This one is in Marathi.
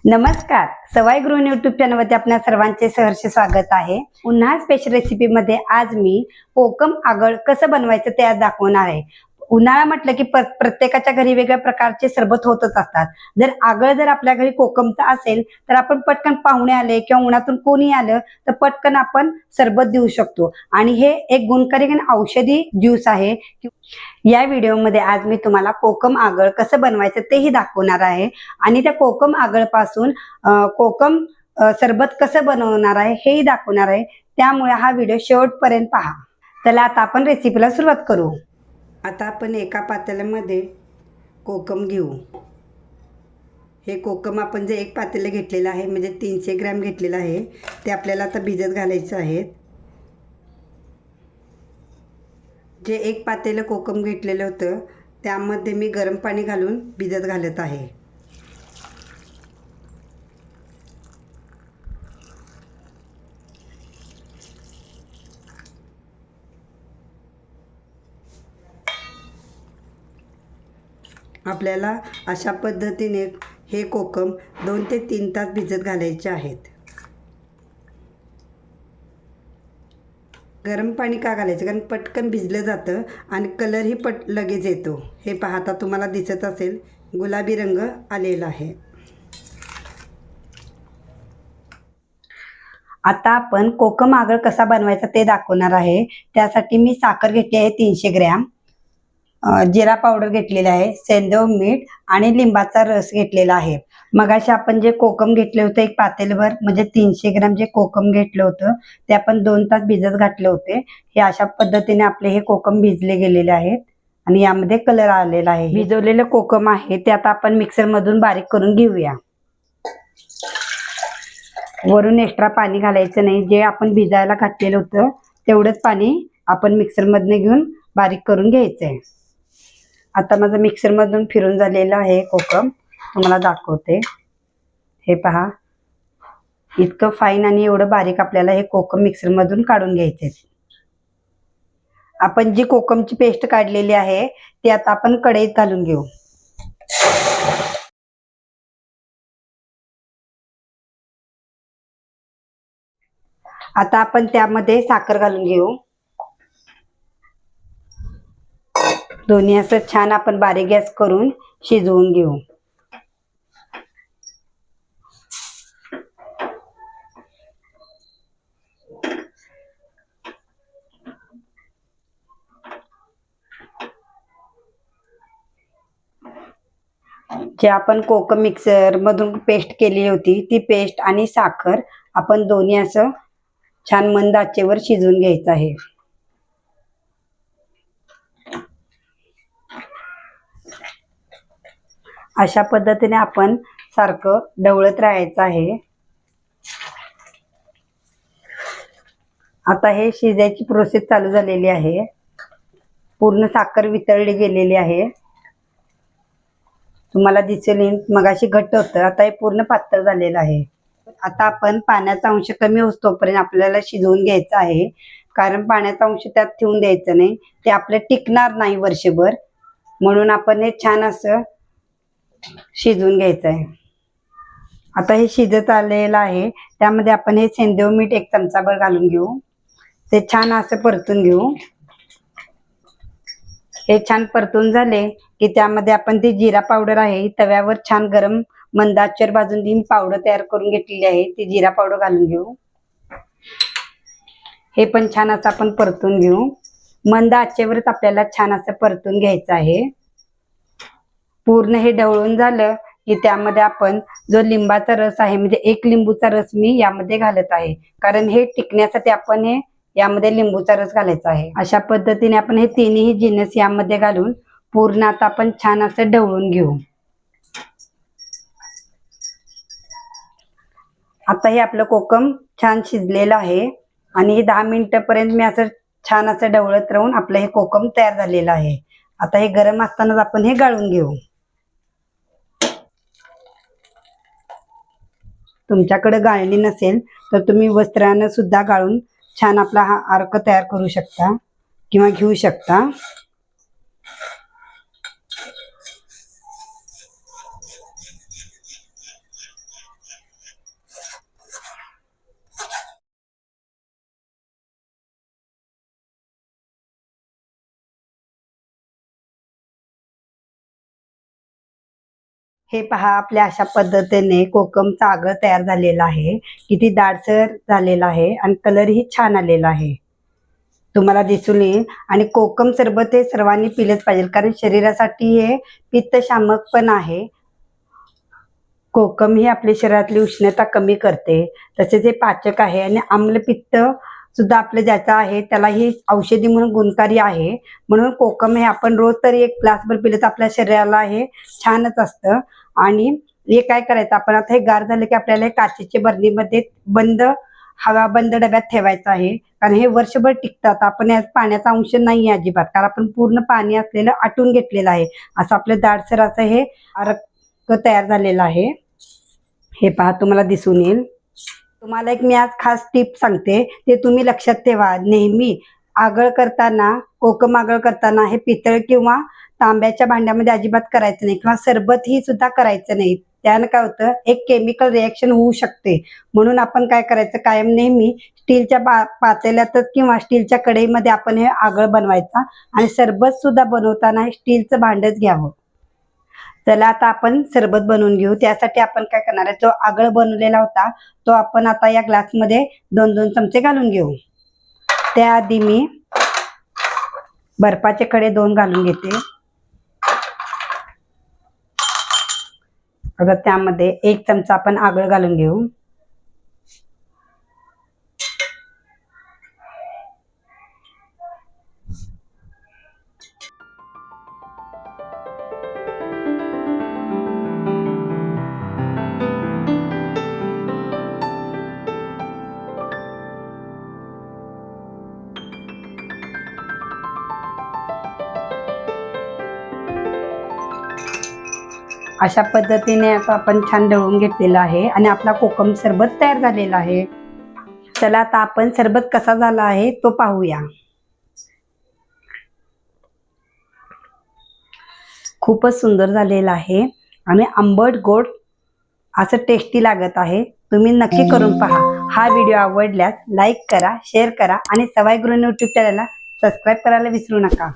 नमस्कार, सवाई गृहिणी यूट्यूब चॅनलवरती आपल्या सर्वांचे सहर्ष स्वागत आहे। पुन्हा स्पेशल रेसिपीमध्ये आज मी कोकम आगळ कसं बनवायचं ते आज दाखवणार आहे। उन्हाळा म्हटलं की प्रत्येकाच्या घरी वेगळ्या प्रकारचे सरबत होतच असतात। जर आपल्या घरी कोकमचा असेल तर आपण पटकन पाहुणे आले किंवा उन्हातून कोणी आलं तर पटकन आपण सरबत देऊ शकतो आणि हे एक गुणकारी आणि औषधी ज्यूस आहे। या व्हिडिओमध्ये आज मी तुम्हाला कोकम आगळ कसं बनवायचं तेही दाखवणार आहे आणि त्या कोकम आगळ पासून कोकम सरबत कसं बनवणार आहे हेही दाखवणार आहे। त्यामुळे हा व्हिडिओ शेवटपर्यंत पहा। चला आता आपण रेसिपीला सुरुवात करू। आता आपण एका पातेल्यामध्ये कोकम घेऊ। हे कोकम आपण जे एक पातेलं घेतलेलं आहे म्हणजे 300 ग्रॅम घेतलेलं आहे ते आपल्याला आता भिजत घालायचं आहे। जे एक पातेलं कोकम घेतलेलं होतं त्यामध्ये मी गरम पाणी घालून भिजत घालत आहे। आपल्याला अशा पद्धतीने हे कोकम 2 ते 3 तास भिजत घालायचे आहेत। गरम पाणी का घालायचं कारण पटकन भिजलं जातं आणि कलरही लगेच येतो। हे पाहता तुम्हाला दिसत असेल गुलाबी रंग आलेला आहे। आता आपण कोकम आगळ कसा बनवायचा ते दाखवणार आहे। त्यासाठी मी साखर घेतली आहे 300 ग्रॅम, जिरा पावडर घेतलेला आहे, सेंधव मीठ आणि लिंबाचा रस घेतलेला आहे। मगाशी आपण जे कोकम घेतले होते एक पातेलभर म्हणजे 300 ग्रॅम जे कोकम घेतलं होतं ते आपण 2 तास भिजत घातले होते। हे अशा पद्धतीने आपले हे कोकम भिजले गेलेले आहेत आणि यामध्ये कलर आलेला आहे। भिजवलेले कोकम आहे ते आता आपण मिक्सर मधून बारीक करून घेऊया। वरून एक्स्ट्रा पाणी घालायचं नाही, जे आपण भिजायला घातलेलं होतं तेवढंच पाणी आपण मिक्सर मधून घेऊन बारीक करून घ्यायचंय। आता माझं मिक्सर मधून फिरून झालेलं आहे कोकम, तुम्हाला दाखवते। हे पहा इतकं फाईन आणि एवढं बारीक आपल्याला हे कोकम मिक्सर मधून काढून घ्यायचे। आपण जी कोकमची पेस्ट काढलेली आहे ती आता आपण कढईत घालून घेऊ। आता आपण त्यामध्ये साखर घालून घेऊ। दोन्ही असं छान आपण बारीक गॅस करून शिजवून घेऊ। जे आपण कोकम मिक्सर मधून पेस्ट केली होती ती पेस्ट आणि साखर आपण दोन्ही असं छान मंद आचेवर शिजवून घ्यायचं आहे। अशा पद्धतीने आपण सारखं ढवळत राहायचं आहे। आता हे शिजायची प्रोसेस चालू झालेली आहे। पूर्ण साखर वितळली गेलेली आहे। तुम्हाला दिसेल मगाशी घट्ट होतं, आता हे पूर्ण पातळ झालेलं आहे। आता आपण पाण्याचा अंश कमी होतोपर्यंत आपल्याला शिजवून घ्यायचं आहे, कारण पाण्याचा अंश त्यात ठेवून द्यायचं नाही, ते आपले टिकणार नाही वर्षभर, म्हणून आपण हे छान असं शिजवून घ्यायचं आहे। आता हे शिजत आलेलं आहे त्यामध्ये आपण हे सेंधव मीठ 1 चमचाभर घालून घेऊ। ते छान असं परतून घेऊ। हे छान परतून झाले की त्यामध्ये आपण ती जिरा पावडर आहे तव्यावर छान गरम मंद आचेवर भाजून ती पावडर तयार करून घेतलेली आहे ती जिरा पावडर घालून घेऊ। हे पण छान असं आपण परतून घेऊ। मंद आचेवरच आपल्याला छान असं परतून घ्यायचं आहे। पूर्ण हे ढवळून झालं की त्यामध्ये आपण जो लिंबाचा रस आहे म्हणजे 1 लिंबूचा रस मी यामध्ये घालत आहे, कारण हे टिकण्यासाठी आपण हे यामध्ये लिंबूचा रस घालायचा आहे। अशा पद्धतीने आपण हे तिन्ही जिन्नस यामध्ये घालून पूर्ण आता आपण छान असं ढवळून घेऊ। आता हे आपलं कोकम छान शिजलेलं आहे आणि 10 मिनिटापर्यंत मी असं छान असं ढवळत राहून आपलं हे कोकम तयार झालेलं आहे। आता हे गरम असतानाच आपण हे गाळून घेऊ। तुमच्याकडे गाळणी नसेल तर तुम्ही वस्त्राने सुद्धा गाळून छान आपला हा अर्क तयार करू शकता किंवा घेऊ शकता। हे पहा, आपल्या अशा पद्धतीने कोकमचा आगळ तयार झालेला आहे. किती दाटसर झालेला आहे आणि कलरही छान आलेला आहे, तुम्हाला दिसून येईल. आणि कोकम सरबत हे सर्वांनी पिलेच पाहिजे, कारण शरीरासाठी हे पित्तशामक पण आहे. कोकम ही आपल्या शरीरातली उष्णता कमी करते, तसेच हे पाचक आहे आणि आम्लपित्त सुद्धा आपलं ज्याचा आहे त्याला ही औषधी म्हणून गुणकारी आहे. म्हणून कोकम हे आपण रोज तरी एक ग्लासभर पिलं तर आपल्या शरीराला हे छानच असतं. आणि हे काय करायचं, आपण आता हे गार झालं की आपल्याला हे काचेच्या बरणीमध्ये बंद हवाबंद डब्यात ठेवायचं आहे, कारण हे वर्षभर टिकतात. आपण यात पाण्याचा अंश नाही आहे अजिबात, कारण आपण पूर्ण पाणी असलेलं आटून घेतलेलं आहे. असं आपलं दाटसर असं हे अर्क तयार झालेलं आहे. हे पहा, तुम्हाला दिसून येईल. तुम्हाला एक मी आज खास टिप सांगते, ते तुम्ही लक्षात ठेवा. नेहमी आगळ करताना, कोकम आगळ करताना हे पितळ किंवा तांब्याच्या भांड्यामध्ये अजिबात करायचं नाही, किंवा सरबत ही सुद्धा करायचं नाही. त्यानं काय होतं, एक केमिकल रिॲक्शन होऊ शकते. म्हणून आपण काय करायचं, कायम नेहमी स्टीलच्या पातेल्यातच किंवा स्टीलच्या कढईमध्ये आपण हे आगळ बनवायचा. आणि सरबत सुद्धा बनवताना स्टीलचं भांडच घ्यावं. चला, आता आपण सरबत बनवून घेऊ. त्यासाठी आपण काय करणार आहे, जो आगळ बनवलेला होता तो आपण आता या ग्लासमध्ये 2-2 चमचे घालून घेऊ. त्याआधी मी बर्फाचे खडे 2 घालून घेते. आता त्यामध्ये 1 चमचा आपण आगळ घालून घेऊ. अशा पद्धतीने आता आपण छान ढवळून घेतलेलं आहे आणि आपला कोकम सरबत तयार झालेला आहे. चला, आता आपण सरबत कसा झाला आहे तो पाहूया. खूपच सुंदर झालेला आहे आणि आंबट गोड असं टेस्टी लागत आहे. तुम्ही नक्की करून पहा. हा व्हिडिओ आवडल्यास लाईक करा, शेअर करा आणि सवाई गृहिणी यूट्यूब चॅनलला सबस्क्राईब करायला विसरू नका.